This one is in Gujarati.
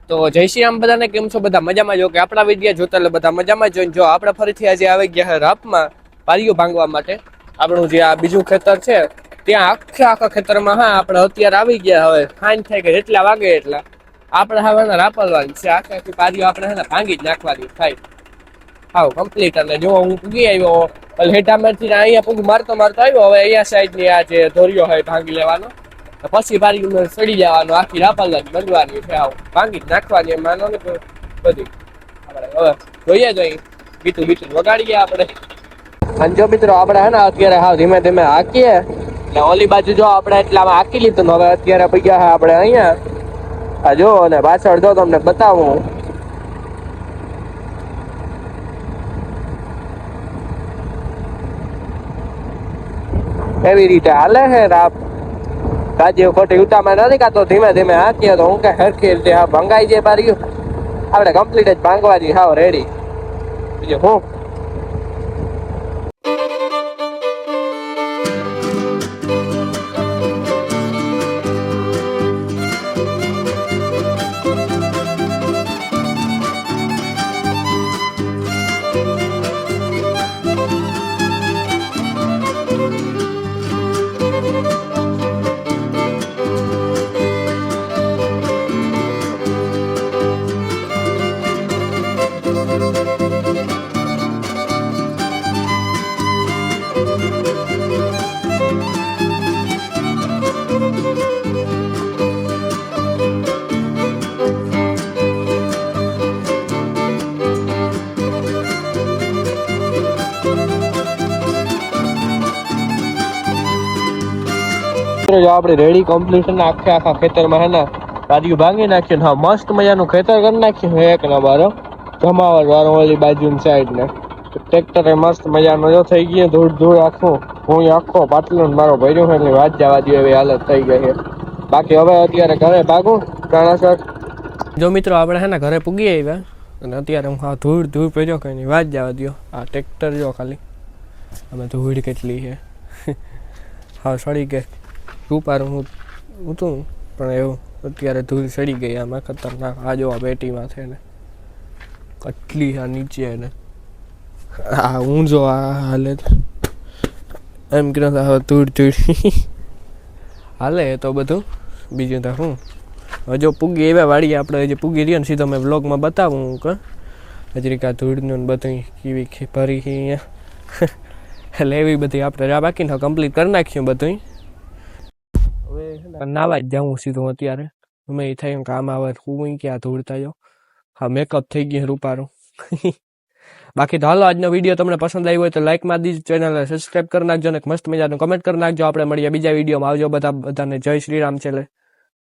તો જય શ્રી રામ બધાને, કેમ છો? બધા મજામાં? જો કે આપણા વિડીયો જોતા એટલે બધા મજામાં જ. જો આપણે ફરીથી આજે આવી ગયા છે રાપમાં પારીઓ ભાંગવા માટે. આપણું જે આ બીજું ખેતર છે ત્યાં આખા ખેતરમાં આપણે અત્યારે આવી ગયા. હવે ફાઇન થાય કે જેટલા વાગે એટલા આપણે હવે રાપરવાની છે. આખી પારીઓ આપણે ભાંગી જ નાખવાની થાય હાવ કમ્પ્લીટ. અને જો હું પૂગી આવ્યો હેઠામાંથી અહીંયા પૂગ મારતો આવ્યો. હવે અહીંયા સાઈડ ની આ જે ધોરીઓ હોય ભાંગી લેવાનો, પછી પારી સડી જવાનું. આખી રાપલ બનવાની છે, ભાંગી નાખવાની. એમ માનો ને બધી આપણે હવે જોઈએ જોઈએ બીટું વગાડીએ આપણે. અને જો મિત્રો આપણે અત્યારે હાવ ધીમે ધીમે હાકીએ ને ઓલી બાજુ જો આપણે એટલામાં હાકી લીધું ને હવે અત્યારે પગ્યા છે આપણે અહીંયા. આ જો અને પાછળ જો તમને બતાવું એવી રીતે હાલે છે રાપ. કાજી ખોટી ઉતામાં નથી કાતો ધીમે ધીમે હાકીએ તો હું કઈ હરખી રીતે ભંગાઈ જાય પારી. આપણે કમ્પ્લીટ જ ભાંગવાની હાવ રેડી. બીજું હું આપણે રેડી કમ્પ્લીટ આખા ખેતરમાં પારીયું ભાંગી નાખ્યું. હા મસ્ત મજાનું ખેતર કરી નાખ્યું. એક નંબર જમાવટ વાળો ઓલી બાજુની સાઈડ ને ટ્રેક્ટર મસ્ત મજાનો જો થઈ ગયો. ધૂળ આખું હું આખો પાટલો મારો ભર્યો છે એટલે વાત જવા દો એવી હાલત થઈ ગઈ છે. બાકી હવે અત્યારે ઘરે ભાગું કાણાસર. જો મિત્રો આપણે ઘરે પૂગી આવ્યા અને અત્યારે હું ધૂળ પડ્યો કઈ નહીં, વાત જવા દો. આ ટ્રેક્ટર જો ખાલી અમે ધૂળ કેટલી છે હા સડી ગઈ. રૂપારું હું તું પણ એવું અત્યારે ધૂળ સડી ગઈ આમાં ખતરનાક. આ જો આ પેટીમાં છે ને કેટલી આ નીચે ને આ ઊંઝો આ હાલે એમ કે હવે ધૂળ હાલે તો બધું. બીજું તો શું હજુ પૂગી એવા વાળી આપણે હજી પૂગી રહ્યો ને સીધો મેં બ્લોગમાં બતાવું કે હજરી કા ધૂળનું બધું કેવી ભરી અહીંયા એટલે એવી બધી આપણે બાકીને કમ્પ્લીટ કરી નાખ્યું બધું. હવે નાવા જ જાઉં સીધું અત્યારે. અમે એ થાય કામ આવે હું ક્યાં ધૂળતા જાઉં. હા મેકઅપ થઈ ગયું રૂપારું. બાકી તો હાલો આજનો વિડીયો તમને પસંદ આવ્યો હોય તો લાઈક મારી દીજો, ચેનલને સબસ્ક્રાઈબ કરી નાખજો અને મસ્ત મજાનું કમેન્ટ કરી નાખજો. આપણે મળીએ બીજા વિડીયોમાં. આવજો બધાને જય શ્રી રામ. છેલ્લે